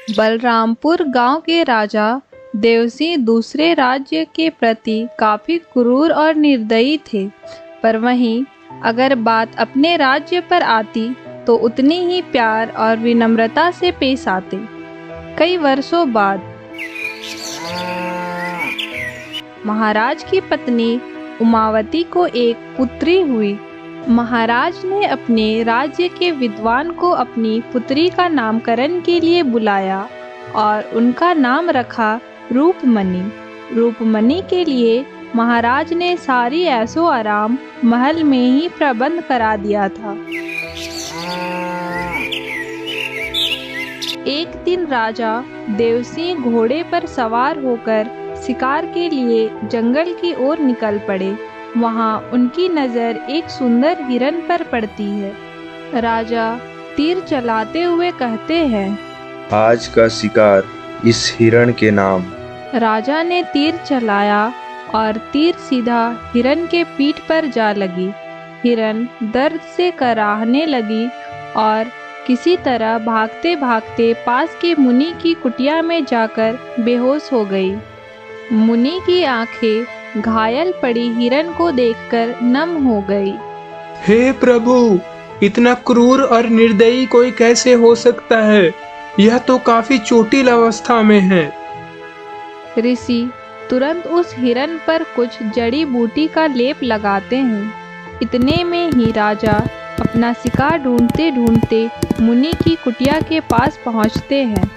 बलरामपुर गांव के राजा देवसिंह दूसरे राज्य के प्रति काफी क्रूर और निर्दयी थे, पर वहीं अगर बात अपने राज्य पर आती तो उतनी ही प्यार और विनम्रता से पेश आते। कई वर्षों बाद महाराज की पत्नी उमावती को एक पुत्री हुई। महाराज ने अपने राज्य के विद्वान को अपनी पुत्री का नामकरण के लिए बुलाया और उनका नाम रखा रूपमणि। रूपमणि के लिए महाराज ने सारी ऐशो आराम महल में ही प्रबंध करा दिया था। एक दिन राजा देवसिंह घोड़े पर सवार होकर शिकार के लिए जंगल की ओर निकल पड़े। वहां उनकी नजर एक सुंदर हिरन पर पड़ती है। राजा तीर चलाते हुए कहते हैं, आज का शिकार इस हिरण के नाम। राजा ने तीर चलाया और तीर सीधा हिरन के पीठ पर जा लगी। हिरन दर्द से कराहने लगी और किसी तरह भागते भागते पास के मुनि की कुटिया में जाकर बेहोश हो गई। मुनि की आंखें घायल पड़ी हिरन को देखकर नम हो गई। हे प्रभु, इतना क्रूर और निर्दयी कोई कैसे हो सकता है? यह तो काफी चोटिल अवस्था में है। ऋषि तुरंत उस हिरन पर कुछ जड़ी बूटी का लेप लगाते हैं। इतने में ही राजा अपना शिकार ढूंढते ढूंढते मुनि की कुटिया के पास पहुंचते हैं।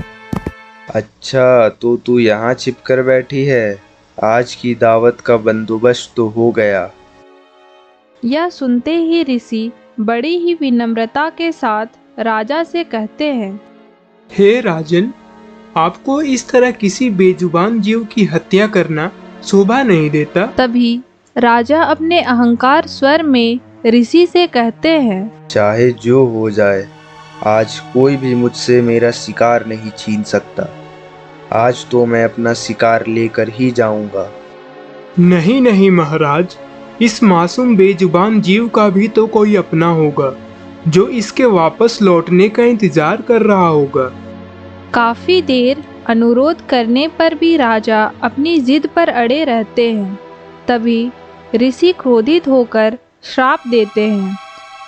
अच्छा, तो तू यहाँ छिपकर बैठी है। आज की दावत का बंदोबस्त तो हो गया। यह सुनते ही ऋषि बड़ी ही विनम्रता के साथ राजा से कहते हैं, हे राजन, आपको इस तरह किसी बेजुबान जीव की हत्या करना शोभा नहीं देता। तभी राजा अपने अहंकार स्वर में ऋषि से कहते हैं, चाहे जो हो जाए, आज कोई भी मुझसे मेरा शिकार नहीं छीन सकता। आज तो मैं अपना शिकार लेकर ही जाऊंगा। नहीं नहीं महाराज, इस मासूम बेजुबान जीव का भी तो कोई अपना होगा जो इसके वापस लौटने का इंतजार कर रहा होगा। काफी देर अनुरोध करने पर भी राजा अपनी जिद पर अड़े रहते हैं। तभी ऋषि क्रोधित होकर श्राप देते हैं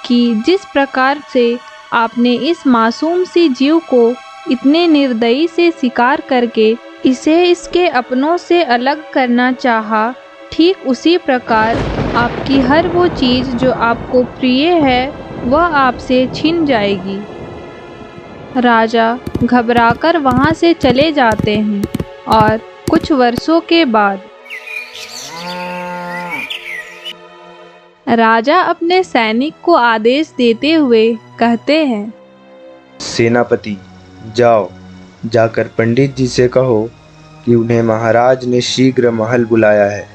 कि जिस प्रकार से आपने इस मासूम सी जीव को इतने निर्दयी से शिकार करके इसे इसके अपनों से अलग करना चाहा, ठीक उसी प्रकार आपकी हर वो चीज जो आपको प्रिय है वह आपसे छिन जाएगी। राजा घबराकर वहां से चले जाते हैं और कुछ वर्षों के बाद राजा अपने सैनिक को आदेश देते हुए कहते हैं, सेनापति, जाओ, जाकर पंडित जी से कहो कि उन्हें महाराज ने शीघ्र महल बुलाया है।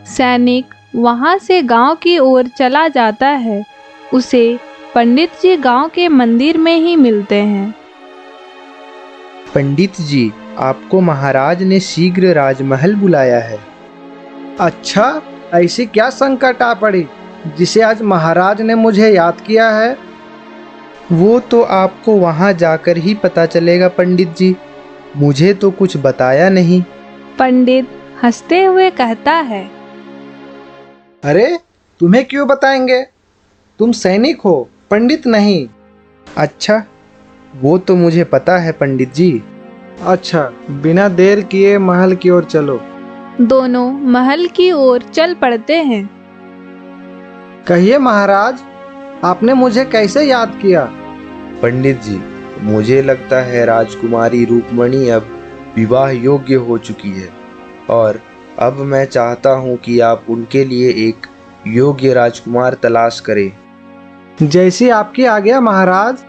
सैनिक वहां से गांव की ओर चला जाता है। उसे पंडित जी गांव के मंदिर में ही मिलते हैं। पंडित जी, आपको महाराज ने शीघ्र राजमहल बुलाया है। अच्छा, ऐसी क्या संकट आ पड़ी जिसे आज महाराज ने मुझे याद किया है? वो तो आपको वहां जाकर ही पता चलेगा पंडित जी। मुझे तो कुछ बताया नहीं। पंडित हंसते हुए कहता है, अरे, तुम्हें क्यों बताएंगे? तुम सैनिक हो, पंडित नहीं। अच्छा, वो तो मुझे पता है पंडित जी। अच्छा, बिना देर किए महल की ओर चलो। दोनों महल की ओर चल पड़ते हैं। कहिए महाराज, आपने मुझे कैसे याद किया? पंडित जी, मुझे लगता है राजकुमारी रूपमणि अब विवाह योग्य हो चुकी है और अब मैं चाहता हूँ कि आप उनके लिए एक योग्य राजकुमार तलाश करें। जैसी आपकी आज्ञा महाराज।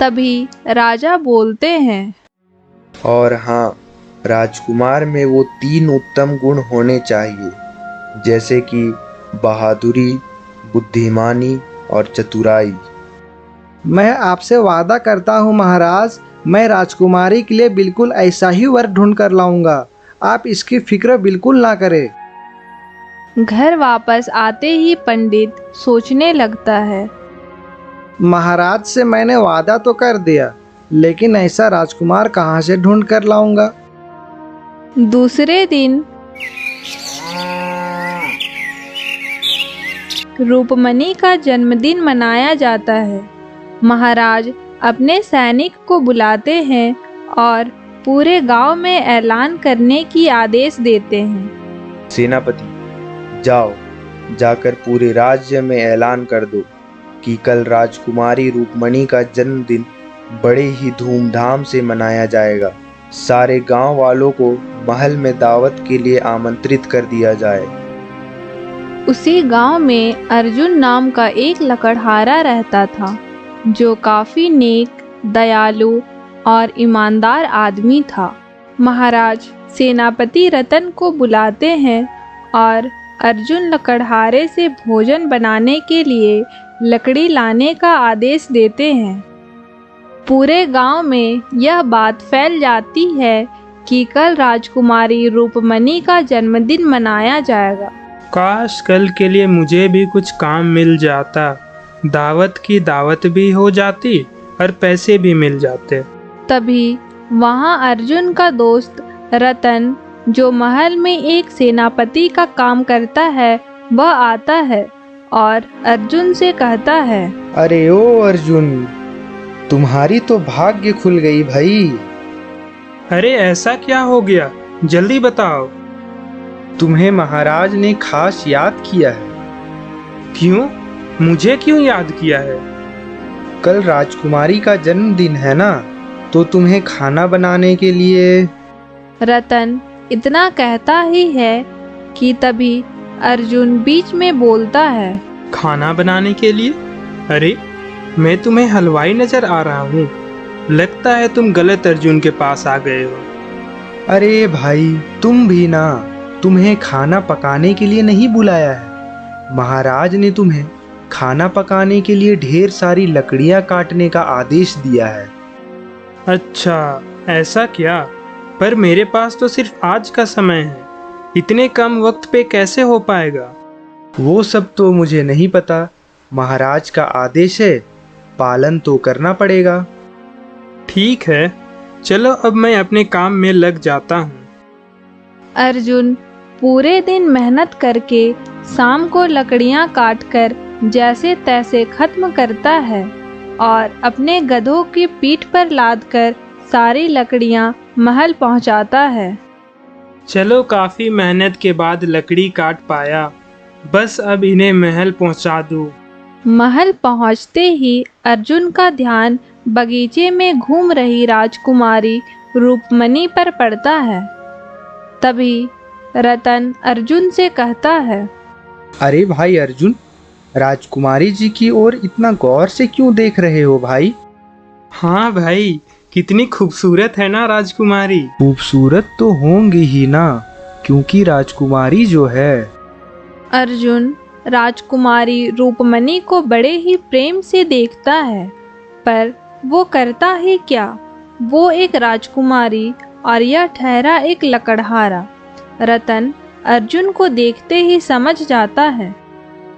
तभी राजा बोलते हैं, और हाँ, राजकुमार में वो 3 उत्तम गुण होने चाहिए, जैसे कि बहादुरी, बुद्धिमानी और चतुराई। मैं आपसे वादा करता हूँ महाराज, मैं राजकुमारी के लिए बिल्कुल ऐसा ही वर ढूंढ कर लाऊंगा। आप इसकी फिक्र बिल्कुल ना करें। घर वापस आते ही पंडित सोचने लगता है, महाराज से मैंने वादा तो कर दिया, लेकिन ऐसा राजकुमार कहाँ से ढूंढ कर लाऊंगा? दूसरे दिन रूपमणि का जन्मदिन मनाया जाता है। महाराज अपने सैनिक को बुलाते हैं और पूरे गांव में ऐलान करने की आदेश देते हैं। सेनापति, जाओ, जाकर पूरे राज्य में ऐलान कर दो कि कल राजकुमारी रूपमणि का जन्मदिन बड़े ही धूमधाम से मनाया जाएगा। सारे गांव वालों को महल में दावत के लिए आमंत्रित कर दिया जाए। उसी गांव में अर्जुन नाम का एक लकड़हारा रहता था, जो काफी नेक, दयालु और ईमानदार आदमी था। महाराज सेनापति रतन को बुलाते हैं और अर्जुन लकड़हारे से भोजन बनाने के लिए लकड़ी लाने का आदेश देते हैं। पूरे गांव में यह बात फैल जाती है कि कल राजकुमारी रूपमणि का जन्मदिन मनाया जाएगा। काश कल के लिए मुझे भी कुछ काम मिल जाता। दावत की दावत भी हो जाती और पैसे भी मिल जाते। तभी वहां अर्जुन का दोस्त रतन, जो महल में एक सेनापति का काम करता है, वह आता है और अर्जुन से कहता है, अरे ओ अर्जुन, तुम्हारी तो भाग्य खुल गई भाई। अरे ऐसा क्या हो गया, जल्दी बताओ। तुम्हें महाराज ने खास याद किया है। क्यों? मुझे क्यों याद किया है? कल राजकुमारी का जन्मदिन है ना, तो तुम्हें खाना बनाने के लिए। रतन इतना कहता ही है कि तभी अर्जुन बीच में बोलता है, खाना बनाने के लिए? अरे मैं तुम्हें हलवाई नजर आ रहा हूँ। लगता है तुम गलत अर्जुन के पास आ गए हो। अरे भाई, तुम भी ना, तुम्हें खाना पकाने के लिए नहीं बुलाया है। महाराज ने तुम्हें खाना पकाने के लिए ढेर सारी लकड़ियां काटने का आदेश दिया है। अच्छा, ऐसा क्या? पर मेरे पास तो सिर्फ आज का समय है। इतने कम वक्त पे कैसे हो पाएगा? वो सब तो मुझे नहीं पता। महाराज का आदेश है, पालन तो करना पड़ेगा। ठीक है, चलो अब मैं अपने काम में लग जाता हूँ। अर्जुन पूरे दिन मेहनत करके शाम को लकड़ियां काटकर जैसे तैसे खत्म करता है और अपने गधों की पीठ पर लादकर सारी लकड़ियां महल पहुंचाता है। चलो, काफी मेहनत के बाद लकड़ी काट पाया। बस अब इन्हें महल पहुंचा दूं। महल पहुंचते ही अर्जुन का ध्यान बगीचे में घूम रही राजकुमारी रूपमणि पर पड़ता है। तभी रतन अर्जुन से कहता है, अरे भाई अर्जुन, राजकुमारी जी की ओर इतना गौर से क्यों देख रहे हो भाई? हाँ भाई, कितनी खूबसूरत है ना राजकुमारी। खूबसूरत तो होंगी ही ना, क्योंकि राजकुमारी जो है। अर्जुन राजकुमारी रूपमणि को बड़े ही प्रेम से देखता है, पर वो करता ही क्या। वो एक राजकुमारी और यह ठहरा एक लकड़हारा। रतन अर्जुन को देखते ही समझ जाता है।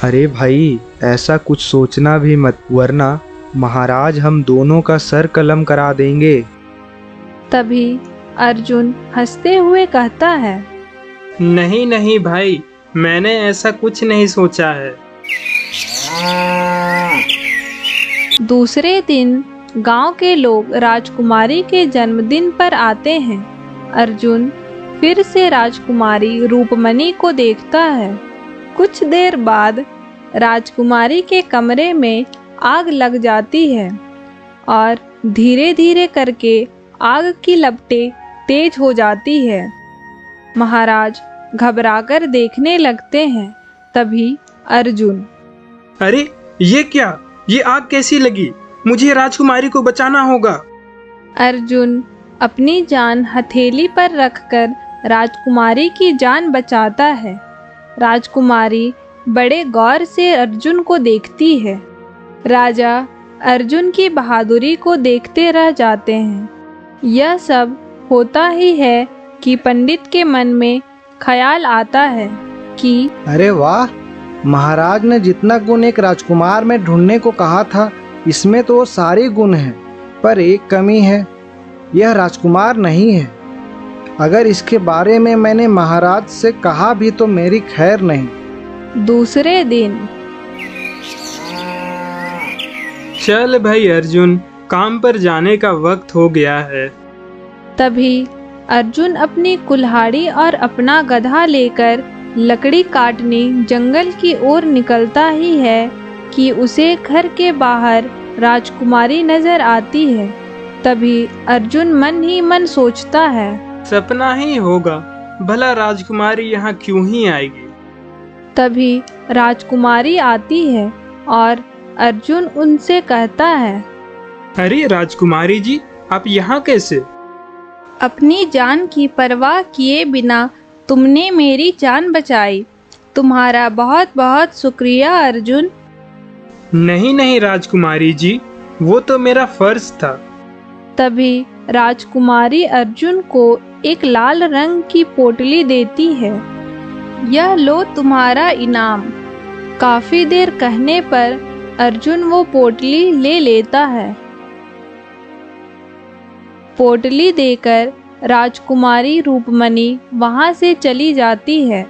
अरे भाई, ऐसा कुछ सोचना भी मत, वरना महाराज हम दोनों का सर कलम करा देंगे। तभी अर्जुन हंसते हुए कहता है, नहीं नहीं भाई, मैंने ऐसा कुछ नहीं सोचा है। दूसरे दिन गांव के लोग राजकुमारी के जन्मदिन पर आते हैं। अर्जुन फिर से राजकुमारी रूपमणि को देखता है। कुछ देर बाद राजकुमारी के कमरे में आग लग जाती है और धीरे धीरे करके आग की लपटें तेज हो जाती है। महाराज घबराकर देखने लगते हैं। तभी अर्जुन, अरे ये क्या? ये आग कैसी लगी? मुझे राजकुमारी को बचाना होगा। अर्जुन अपनी जान हथेली पर रखकर राजकुमारी की जान बचाता है। राजकुमारी बड़े गौर से अर्जुन को देखती है। राजा अर्जुन की बहादुरी को देखते रह जाते हैं। यह सब होता ही है कि पंडित के मन में ख्याल आता है कि अरे वाह, महाराज ने जितना गुण एक राजकुमार में ढूंढने को कहा था, इसमें तो सारे गुण हैं। पर एक कमी है, यह राजकुमार नहीं है। अगर इसके बारे में मैंने महाराज से कहा भी तो मेरी खैर नहीं। दूसरे दिन चल भाई अर्जुन, काम पर जाने का वक्त हो गया है। तभी अर्जुन अपनी कुल्हाड़ी और अपना गधा लेकर लकड़ी काटने जंगल की ओर निकलता ही है कि उसे घर के बाहर राजकुमारी नजर आती है। तभी अर्जुन मन ही मन सोचता है, सपना ही होगा, भला राजकुमारी यहाँ क्यों ही आएगी। तभी राजकुमारी आती है और अर्जुन उनसे कहता है, अरे राजकुमारी जी, आप यहाँ कैसे? अपनी जान की परवाह किए बिना तुमने मेरी जान बचाई। तुम्हारा बहुत बहुत शुक्रिया अर्जुन। नहीं नहीं राजकुमारी जी, वो तो मेरा फर्ज था। तभी राजकुमारी अर्जुन को एक लाल रंग की पोटली देती है। यह लो तुम्हारा इनाम। काफी देर कहने पर अर्जुन वो पोटली ले लेता है। पोटली देकर राजकुमारी रूपमणि वहां से चली जाती है।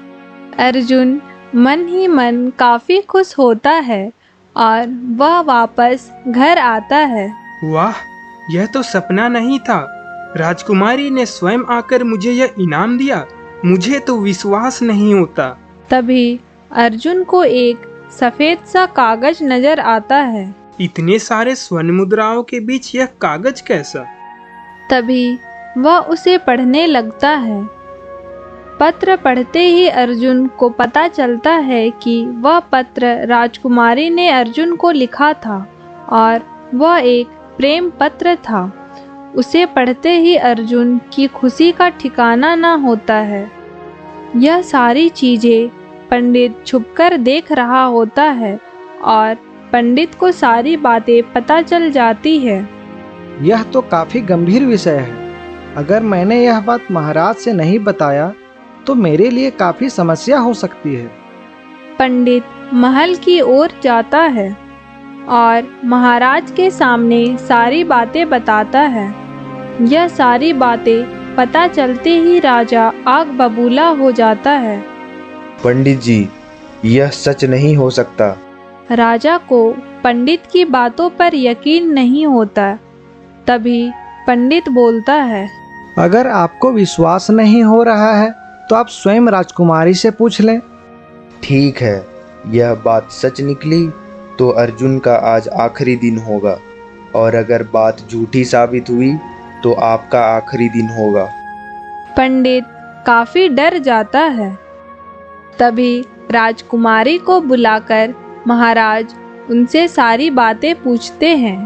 अर्जुन मन ही मन काफी खुश होता है और वह वापस घर आता है। वाह, यह तो सपना नहीं था। राजकुमारी ने स्वयं आकर मुझे यह इनाम दिया। मुझे तो विश्वास नहीं होता। तभी अर्जुन को एक सफेद सा कागज नजर आता है। इतने सारे स्वर्ण मुद्राओं के बीच यह कागज कैसा? तभी वह उसे पढ़ने लगता है। पत्र पढ़ते ही अर्जुन को पता चलता है कि वह पत्र राजकुमारी ने अर्जुन को लिखा था और वह एक प्रेम पत्र था। उसे पढ़ते ही अर्जुन की खुशी का ठिकाना न होता है। यह सारी चीजें पंडित छुपकर देख रहा होता है और पंडित को सारी बातें पता चल जाती है। यह तो काफी गंभीर विषय है। अगर मैंने यह बात महाराज से नहीं बताया तो मेरे लिए काफी समस्या हो सकती है। पंडित महल की ओर जाता है और महाराज के सामने सारी बातें बताता है। यह सारी बातें पता चलते ही राजा आग बबूला हो जाता है। पंडित जी, यह सच नहीं हो सकता। राजा को पंडित की बातों पर यकीन नहीं होता। तभी पंडित बोलता है, अगर आपको विश्वास नहीं हो रहा है तो आप स्वयं राजकुमारी से पूछ लें। ठीक है, यह बात सच निकली तो अर्जुन का आज आखिरी दिन होगा, और अगर बात झूठी साबित हुई तो आपका आखिरी दिन होगा। पंडित काफी डर जाता है। तभी राजकुमारी को बुलाकर महाराज उनसे सारी बातें पूछते हैं।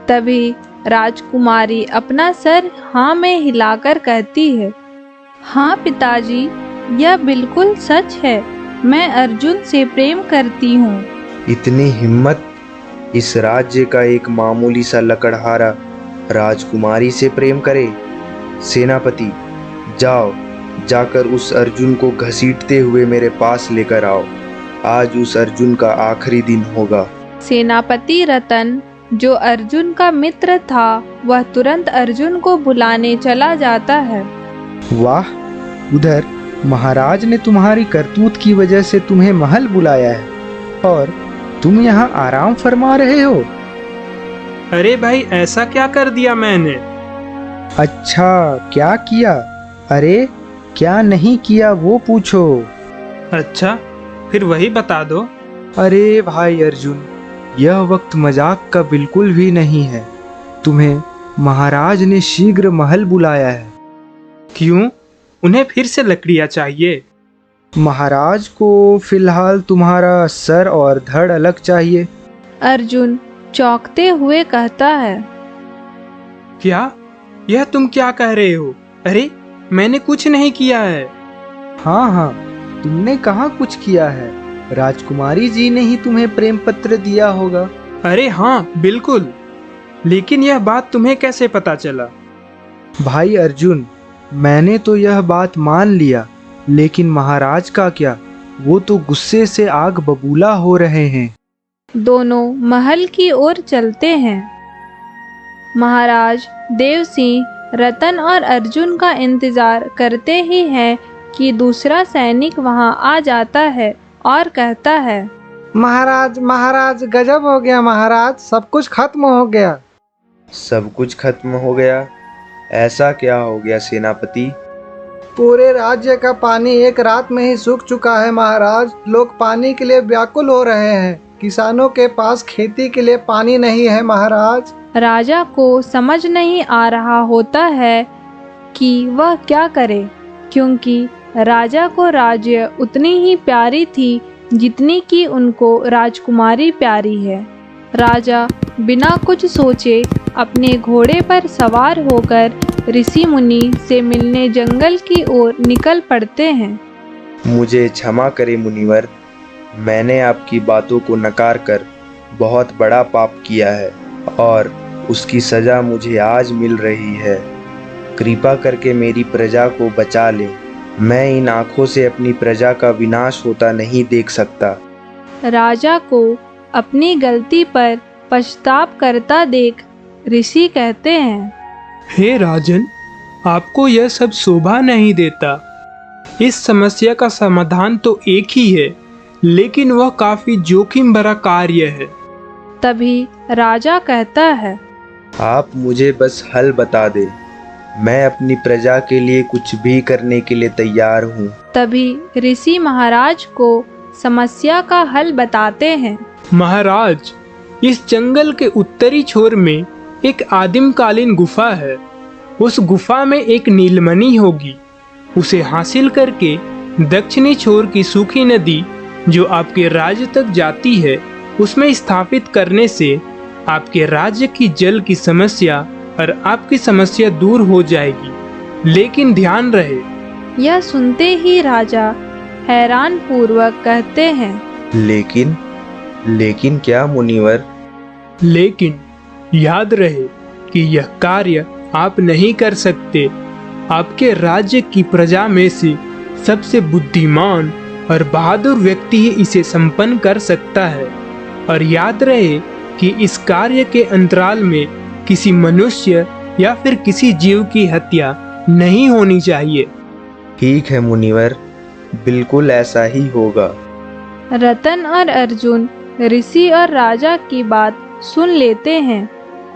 तभी राजकुमारी अपना सर हाँ में हिलाकर कहती है, हाँ पिताजी, यह बिल्कुल सच है। मैं अर्जुन से प्रेम करती हूँ। इतनी हिम्मत! इस राज्य का एक मामूली सा लकड़हारा राजकुमारी से प्रेम करे? सेनापति, जाओ, जाकर उस अर्जुन को घसीटते हुए मेरे पास लेकर आओ। आज उस अर्जुन का आखिरी दिन होगा। सेनापति रतन, जो अर्जुन का मित्र था, वह तुरंत अर्जुन को बुलाने चला जाता है। वाह, उधर महाराज ने तुम्हारी करतूत की वजह से तुम्हें महल बुलाया है और तुम यहाँ आराम फरमा रहे हो। अरे भाई, ऐसा क्या कर दिया मैंने? अच्छा, क्या किया? अरे क्या नहीं किया वो पूछो। अच्छा, फिर वही बता दो। अरे भाई अर्जुन, यह वक्त मजाक का बिल्कुल भी नहीं है। तुम्हें महाराज ने शीघ्र महल बुलाया है। क्यों? उन्हें फिर से लकड़ियाँ चाहिए? महाराज को फिलहाल तुम्हारा सर और धड़ अलग चाहिए। अर्जुन चौंकते हुए कहता है, क्या? यह तुम क्या कह रहे हो? अरे मैंने कुछ नहीं किया है। हाँ हाँ, तुमने कहाँ कुछ किया है। राजकुमारी जी ने ही तुम्हें प्रेम पत्र दिया होगा। अरे हाँ, बिल्कुल। लेकिन यह बात तुम्हें कैसे पता चला? भाई अर्जुन, मैंने तो यह बात मान लिया, लेकिन महाराज का क्या? वो तो गुस्से से आग बबूला हो रहे हैं। दोनों महल की ओर चलते हैं। महाराज देव सिंह रतन और अर्जुन का इंतजार करते ही हैं कि दूसरा सैनिक वहां आ जाता है और कहता है, महाराज महाराज गजब हो गया महाराज, सब कुछ खत्म हो गया। सब कुछ खत्म हो गया? ऐसा क्या हो गया सेनापति? पूरे राज्य का पानी एक रात में ही सूख चुका है महाराज। लोग पानी के लिए व्याकुल हो रहे हैं। किसानों के पास खेती के लिए पानी नहीं है महाराज। राजा को समझ नहीं आ रहा होता है कि वह क्या करे, क्योंकि राजा को राज्य उतनी ही प्यारी थी जितनी कि उनको राजकुमारी प्यारी है। राजा बिना कुछ सोचे अपने घोड़े पर सवार होकर ऋषि मुनि से मिलने जंगल की ओर निकल पड़ते हैं। मुझे क्षमा करें मुनिवर, मैंने आपकी बातों को नकार कर बहुत बड़ा पाप किया है और उसकी सजा मुझे आज मिल रही है। कृपा करके मेरी प्रजा को बचा लें। मैं इन आँखों से अपनी प्रजा का विनाश होता नहीं देख सकता। राजा को अपनी गलती पर पछताप करता देख ऋषि कहते हैं, हे राजन, आपको यह सब शोभा नहीं देता। इस समस्या का समाधान तो एक ही है, लेकिन वह काफी जोखिम भरा कार्य है। तभी राजा कहता है, आप मुझे बस हल बता दें, मैं अपनी प्रजा के लिए कुछ भी करने के लिए तैयार हूँ। तभी ऋषि महाराज को समस्या का हल बताते हैं। महाराज, इस जंगल के उत्तरी छोर में एक आदिमकालीन गुफा है। उस गुफा में एक नीलमणि होगी। उसे हासिल करके दक्षिणी छोर की सूखी नदी जो आपके राज्य तक जाती है उसमें स्थापित करने से आपके राज्य की जल की समस्या और आपकी समस्या दूर हो जाएगी। लेकिन ध्यान रहे। यह सुनते ही राजा हैरान पूर्वक कहते हैं, लेकिन क्या मुनिवर? लेकिन याद रहे कि यह कार्य आप नहीं कर सकते। आपके राज्य की प्रजा में से सबसे बुद्धिमान और बहादुर व्यक्ति ही इसे संपन्न कर सकता है। और याद रहे कि इस कार्य के अंतराल में किसी मनुष्य या फिर किसी जीव की हत्या नहीं होनी चाहिए। ठीक है मुनिवर, बिल्कुल ऐसा ही होगा। रतन और अर्जुन ऋषि और राजा की बात सुन लेते हैं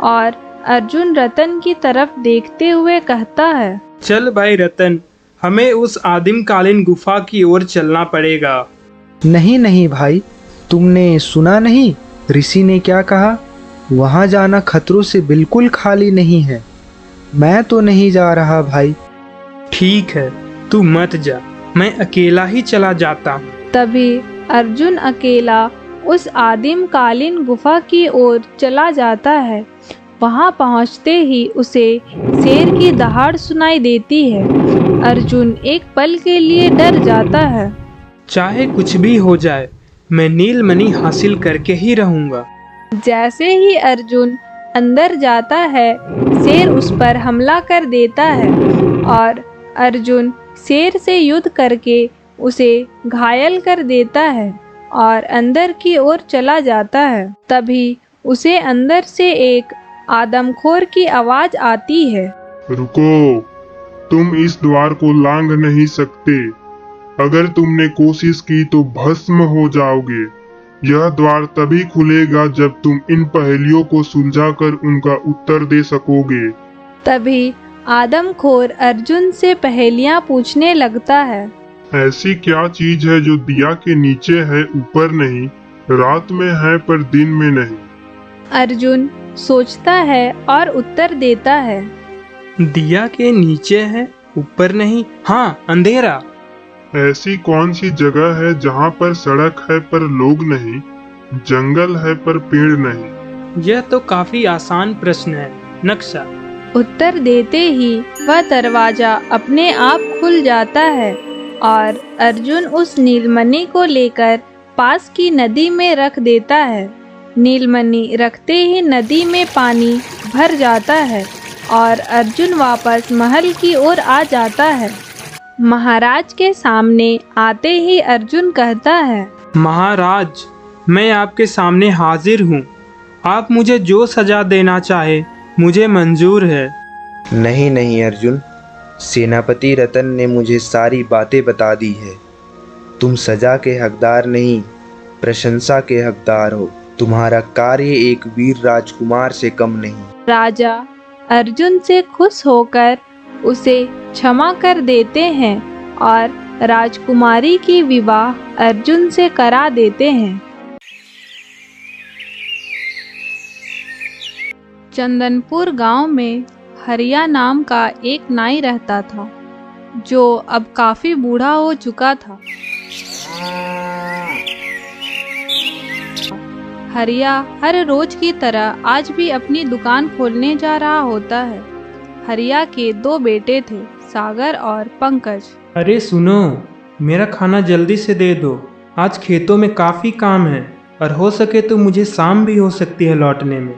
और अर्जुन रतन की तरफ देखते हुए कहता है, चल भाई रतन, हमें उस आदिमकालीन गुफा की ओर चलना पड़ेगा। नहीं नहीं भाई, तुमने सुना नहीं ऋषि ने क्या कहा? वहाँ जाना खतरों से बिल्कुल खाली नहीं है। मैं तो नहीं जा रहा भाई। ठीक है, तू मत जा, मैं अकेला ही चला जाता हूँ। तभी अर्जुन अकेला उस आदिमकालीन गुफा की ओर चला जाता है। वहां पहुंचते ही उसे शेर की दहाड़ सुनाई देती है। अर्जुन एक पल के लिए डर जाता है। चाहे कुछ भी हो जाए, मैं नीलमणि हासिल करके ही रहूंगा। जैसे ही अर्जुन अंदर जाता है, शेर उस पर हमला कर देता है और अर्जुन शेर से युद्ध करके उसे घायल कर देता है और अंदर की ओर चला जाता है। तभी उसे अंदर से एक आदमखोर की आवाज आती है, रुको, तुम इस द्वार को लांघ नहीं सकते। अगर तुमने कोशिश की तो भस्म हो जाओगे। यह द्वार तभी खुलेगा जब तुम इन पहेलियों को सुलझाकर उनका उत्तर दे सकोगे। तभी आदमखोर अर्जुन से पहेलियां पूछने लगता है। ऐसी क्या चीज है जो दिया के नीचे है ऊपर नहीं, रात में है पर दिन में नहीं? अर्जुन सोचता है और उत्तर देता है, दिया के नीचे है ऊपर नहीं, हाँ, अंधेरा। ऐसी कौन सी जगह है जहाँ पर सड़क है पर लोग नहीं, जंगल है पर पेड़ नहीं? यह तो काफी आसान प्रश्न है, नक्शा। उत्तर देते ही वह दरवाजा अपने आप खुल जाता है और अर्जुन उस नीलमणि को लेकर पास की नदी में रख देता है। नीलमणि रखते ही नदी में पानी भर जाता है और अर्जुन वापस महल की ओर आ जाता है। महाराज के सामने आते ही अर्जुन कहता है, महाराज, मैं आपके सामने हाजिर हूँ। आप मुझे जो सजा देना चाहे मुझे मंजूर है। नहीं नहीं अर्जुन, सेनापति रतन ने मुझे सारी बातें बता दी है। तुम सजा के हकदार नहीं, प्रशंसा के हकदार हो। तुम्हारा कार्य एक वीर राजकुमार से कम नहीं। राजा अर्जुन से खुश होकर उसे क्षमा कर देते हैं और राजकुमारी की विवाह अर्जुन से करा देते हैं। चंदनपुर गांव में हरिया नाम का एक नाई रहता था, जो अब काफी बूढ़ा हो चुका था। हरिया हर रोज की तरह आज भी अपनी दुकान खोलने जा रहा होता है। हरिया के 2 बेटे थे, सागर और पंकज। अरे सुनो, मेरा खाना जल्दी से दे दो। आज खेतों में काफ़ी काम है और हो सके तो मुझे शाम भी हो सकती है लौटने में।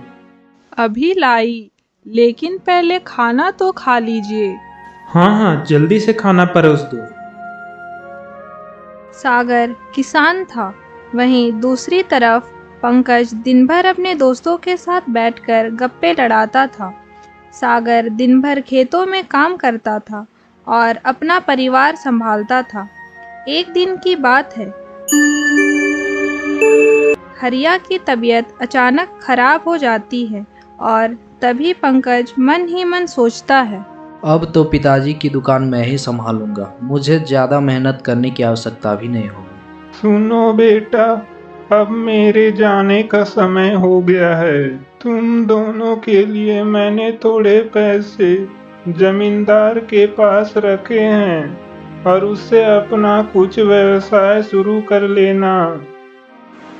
अभी लाई, लेकिन पहले खाना तो खा लीजिए। हाँ हाँ, जल्दी से खाना परोस दो। सागर किसान था, वहीं दूसरी तरफ पंकज दिन भर अपने दोस्तों के साथ बैठकर गप्पे लड़ाता था। सागर दिन भर खेतों में काम करता था और अपना परिवार संभालता था। एक दिन की बात है, हरिया की तबीयत अचानक खराब हो जाती है और तभी पंकज मन ही मन सोचता है, अब तो पिताजी की दुकान मैं ही संभालूंगा। मुझे ज्यादा मेहनत करने की आवश्यकता भी नहीं होगी। सुनो बेटा, अब मेरे जाने का समय हो गया है। तुम दोनों के लिए मैंने थोड़े पैसे जमींदार के पास रखे हैं और उससे अपना कुछ व्यवसाय शुरू कर लेना।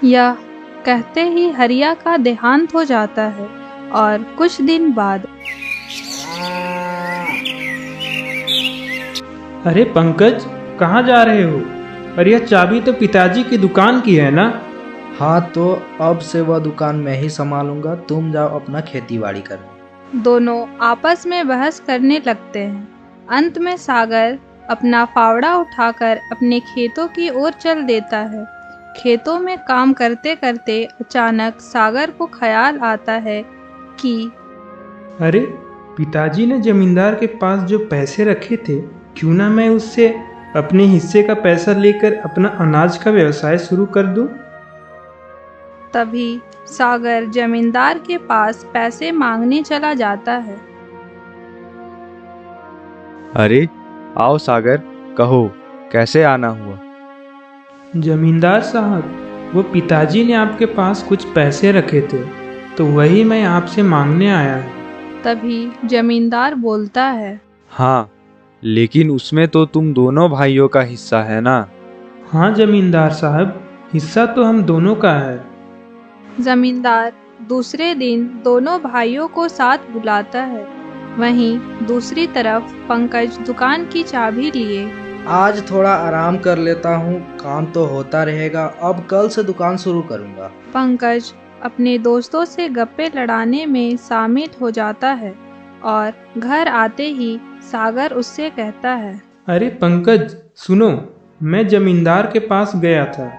यह कहते ही हरिया का देहांत हो जाता है और कुछ दिन बाद अरे पंकज, कहाँ जा रहे हो? और यह चाबी तो पिताजी की दुकान की है ना? हाँ, तो अब से वह दुकान मैं ही संभालूंगा। तुम जाओ अपना खेती बाड़ी कर। दोनों आपस में बहस करने लगते हैं। अंत में सागर अपना फावड़ा उठाकर अपने खेतों की ओर चल देता है। खेतों में काम करते करते अचानक सागर को ख्याल आता है कि अरे, पिताजी ने जमींदार के पास जो पैसे रखे थे, क्यों ना मैं उससे अपने हिस्से का पैसा लेकर अपना अनाज का व्यवसाय शुरू कर दूं? तभी सागर जमींदार के पास पैसे मांगने चला जाता है। अरे आओ सागर, कहो कैसे आना हुआ? जमींदार साहब, वो पिताजी ने आपके पास कुछ पैसे रखे थे, तो वही मैं आपसे मांगने आया हूँ। तभी जमींदार बोलता है, हाँ, लेकिन उसमें तो तुम दोनों भाइयों का हिस्सा है ना? हाँ जमींदार साहब, हिस्सा तो हम दोनों का है। जमींदार दूसरे दिन दोनों भाइयों को साथ बुलाता है। वहीं दूसरी तरफ पंकज दुकान की चाबी लिए आज थोड़ा आराम कर लेता हूँ, काम तो होता रहेगा। अब कल से दुकान शुरू करूँगा। पंकज अपने दोस्तों से गप्पे लड़ाने में शामिल हो जाता है और घर आते ही सागर उससे कहता है, अरे पंकज सुनो, मैं जमींदार के पास गया था।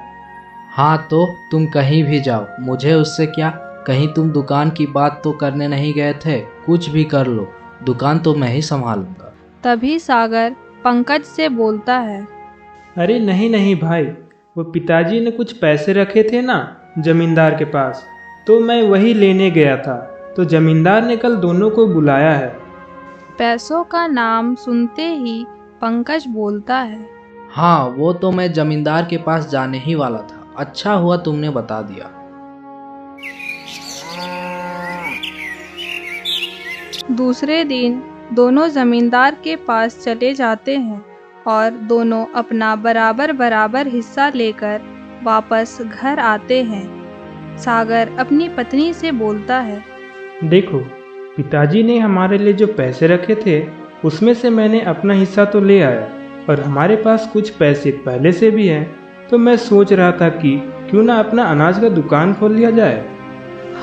हाँ, तो तुम कहीं भी जाओ, मुझे उससे क्या। कहीं तुम दुकान की बात तो करने नहीं गए थे? कुछ भी कर लो, दुकान तो मैं ही संभालूंगा। तभी सागर पंकज से बोलता है, अरे नहीं नहीं भाई, वो पिताजी ने कुछ पैसे रखे थे ना जमींदार के पास, तो मैं वही लेने गया था। तो जमींदार ने कल दोनों को बुलाया है। पैसों का नाम सुनते ही पंकज बोलता है, हाँ, वो तो मैं जमींदार के पास जाने ही वाला था। अच्छा हुआ तुमने बता दिया। दूसरे दिन दोनों जमींदार के पास चले जाते हैं और दोनों अपना बराबर बराबर हिस्सा लेकर वापस घर आते हैं। सागर अपनी पत्नी से बोलता है, देखो, पिताजी ने हमारे लिए जो पैसे रखे थे, उसमें से मैंने अपना हिस्सा तो ले आया और हमारे पास कुछ पैसे पहले से भी हैं। तो मैं सोच रहा था कि क्यों ना अपना अनाज का दुकान खोल लिया जाए।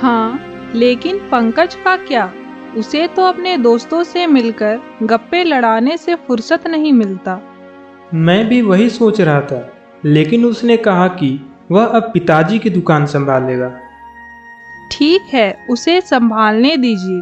हाँ, लेकिन पंकज का क्या? उसे तो अपने दोस्तों से मिलकर गप्पे लड़ाने से फुर्सत नहीं मिलता। मैं भी वही सोच रहा था, लेकिन उसने कहा कि वह अब पिताजी की दुकान संभालेगा। ठीक है, उसे संभालने दीजिए।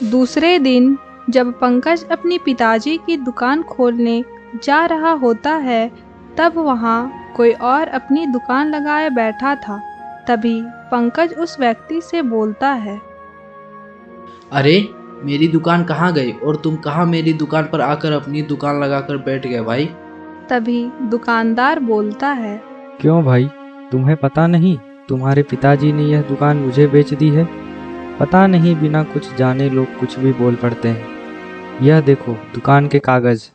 दूसरे दिन जब पंकज अपनी पिताजी की दुकान खोलने जा रहा होता है, तब वहाँ कोई और अपनी दुकान लगाए बैठा था। तभी पंकज उस व्यक्ति से बोलता है, अरे मेरी दुकान कहाँ गई और तुम कहाँ मेरी दुकान पर आकर अपनी दुकान लगाकर बैठ गए भाई? तभी दुकानदार बोलता है, क्यों भाई, तुम्हें पता नहीं तुम्हारे पिताजी ने यह दुकान मुझे बेच दी है? पता नहीं बिना कुछ जाने लोग कुछ भी बोल पड़ते हैं। यह देखो दुकान के कागज।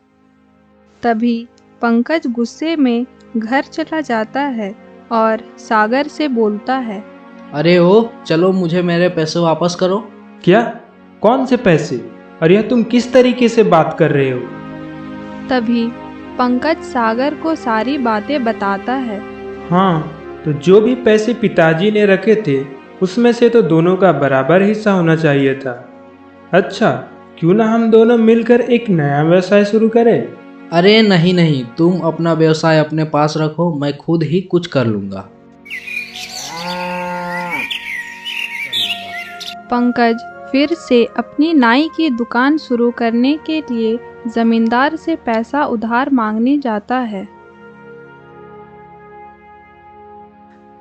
तभी पंकज गुस्से में घर चला जाता है और सागर से बोलता है, अरे ओ चलो मुझे मेरे पैसे वापस करो। क्या? कौन से पैसे? और यह तुम किस तरीके से बात कर रहे हो? तभी पंकज सागर को सारी बातें बताता है। हाँ, तो जो भी पैसे पिताजी ने रखे थे उसमें से तो दोनों का बराबर हिस्सा होना चाहिए था। अच्छा, क्यों ना हम दोनों मिलकर एक नया व्यवसाय शुरू करें? अरे नहीं नहीं, तुम अपना व्यवसाय अपने पास रखो, मैं खुद ही कुछ कर लूँगा। पंकज फिर से अपनी नाई की दुकान शुरू करने के लिए जमींदार से पैसा उधार मांगने जाता है।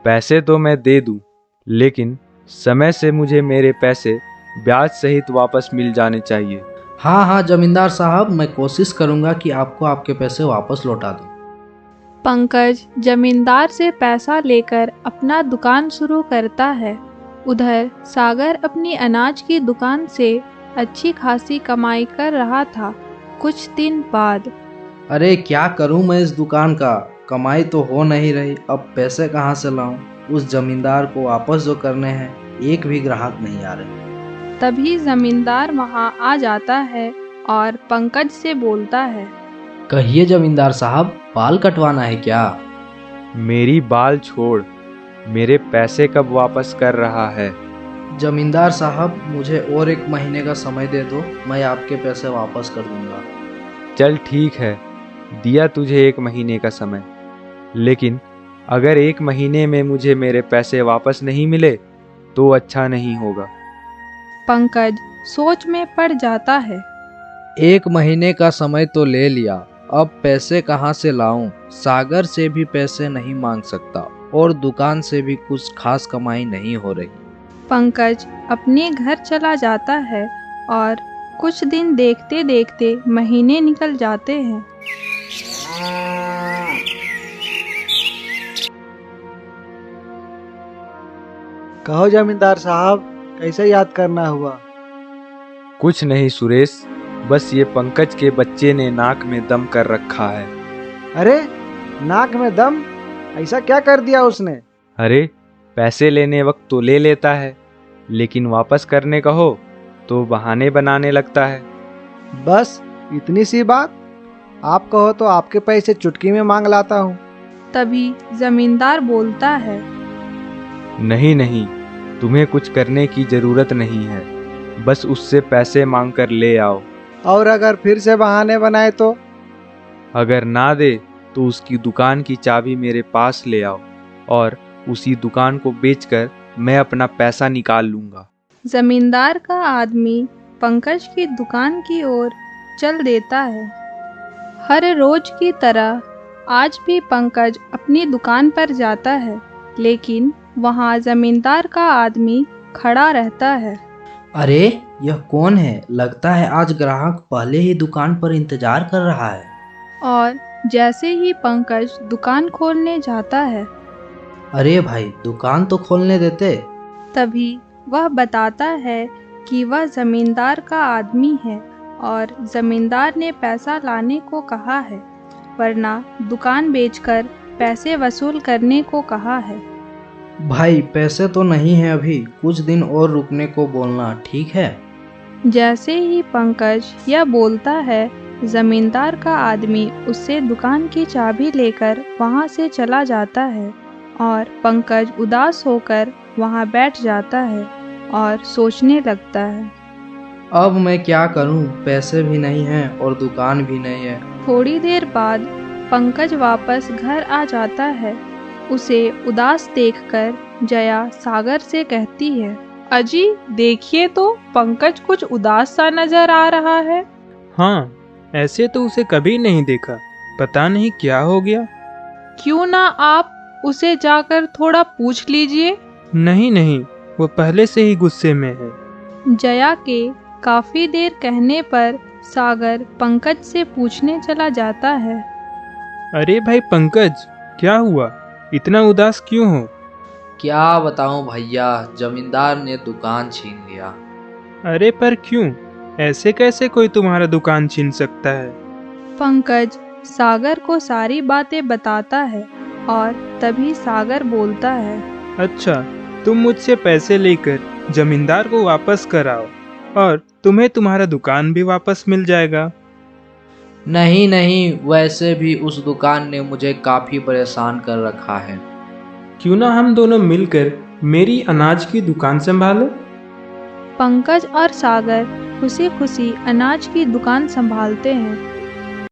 पैसे तो मैं दे दूं, लेकिन समय से मुझे मेरे पैसे ब्याज सहित वापस मिल जाने चाहिए। हाँ हाँ जमींदार साहब, मैं कोशिश करूँगा कि आपको आपके पैसे वापस लौटा दूँ। पंकज जमींदार से पैसा लेकर अपना दुकान शुरू करता है। उधर सागर अपनी अनाज की दुकान से अच्छी खासी कमाई कर रहा था। कुछ दिन बाद, अरे क्या करूं मैं इस दुकान का, कमाई तो हो नहीं रही, अब पैसे कहाँ से लाऊं? उस जमींदार को वापस जो करने हैं एक भी ग्राहक नहीं आ रहे। तभी जमींदार वहां आ जाता है और पंकज से बोलता है, कहिए जमींदार साहब, बाल कटवाना है क्या? मेरी बाल छोड़, मेरे पैसे कब वापस कर रहा है? जमींदार साहब मुझे और 1 महीने का समय दे दो, मैं आपके पैसे वापस कर दूंगा। चल ठीक है, दिया तुझे 1 महीने का समय, लेकिन अगर 1 महीने में मुझे मेरे पैसे वापस नहीं मिले तो अच्छा नहीं होगा। पंकज सोच में पड़ जाता है। 1 महीने का समय तो ले लिया, अब पैसे कहाँ से लाऊं? सागर से भी पैसे नहीं मांग सकता और दुकान से भी कुछ खास कमाई नहीं हो रही। पंकज अपने घर चला जाता है और कुछ दिन देखते देखते महीने निकल जाते हैं। कहो जमींदार साहब, कैसे याद करना हुआ? कुछ नहीं सुरेश, बस ये पंकज के बच्चे ने नाक में दम कर रखा है। अरे नाक में दम? ऐसा क्या कर दिया उसने? अरे पैसे लेने वक्त तो ले लेता है, लेकिन वापस करने कहो तो बहाने बनाने लगता है। बस इतनी सी बात? आप कहो तो आपके पैसे चुटकी में मांग लाता हूँ। तभी जमींदार बोलता है, नहीं नहीं, तुम्हें कुछ करने की जरूरत नहीं है, बस उससे पैसे मांग कर ले आओ। और अगर फिर से बहाने बनाए तो? अगर ना दे तो उसकी दुकान की चाबी मेरे पास ले आओ और उसी दुकान को बेचकर मैं अपना पैसा निकाल लूंगा। जमींदार का आदमी पंकज की दुकान की ओर चल देता है। हर रोज की तरह आज भी पंकज अपनी दुकान पर जाता है, लेकिन वहाँ जमींदार का आदमी खड़ा रहता है। अरे यह कौन है? लगता है आज ग्राहक पहले ही दुकान पर इंतजार कर रहा है। और जैसे ही पंकज दुकान खोलने जाता है, अरे भाई दुकान तो खोलने देते। तभी वह बताता है कि वह जमींदार का आदमी है और जमींदार ने पैसा लाने को कहा है, वरना दुकान बेचकर पैसे वसूल करने को कहा है। भाई पैसे तो नहीं है अभी, कुछ दिन और रुकने को बोलना, ठीक है? जैसे ही पंकज यह बोलता है, जमींदार का आदमी उससे दुकान की चाबी लेकर वहां से चला जाता है और पंकज उदास होकर वहां बैठ जाता है और सोचने लगता है, अब मैं क्या करूं? पैसे भी नहीं हैं और दुकान भी नहीं है। थोड़ी देर बाद पंकज वापस घर आ जाता है। उसे उदास देखकर जया सागर से कहती है, अजी देखिए तो पंकज कुछ उदास सा नजर आ रहा है। हाँ, ऐसे तो उसे कभी नहीं देखा, पता नहीं क्या हो गया। क्यों ना आप उसे जाकर थोड़ा पूछ लीजिए। नहीं नहीं, वो पहले से ही गुस्से में है। जया के काफी देर कहने पर सागर पंकज से पूछने चला जाता है। अरे भाई पंकज, क्या हुआ, इतना उदास क्यों हो? क्या बताऊं भैया, जमींदार ने दुकान छीन लिया। अरे पर क्यों, ऐसे कैसे कोई तुम्हारा दुकान छीन सकता है? पंकज सागर को सारी बातें बताता है और तभी सागर बोलता है। अच्छा, तुम मुझसे पैसे लेकर जमींदार को वापस कराओ और तुम्हें तुम्हारा दुकान भी वापस मिल जाएगा। नहीं नहीं, वैसे भी उस दुकान ने मुझे काफी परेशान कर रखा है। क्यों ना हम दोनों मिलकर मेरी अनाज की दुकान संभालें? पंकज और सागर खुशी खुशी अनाज की दुकान संभालते हैं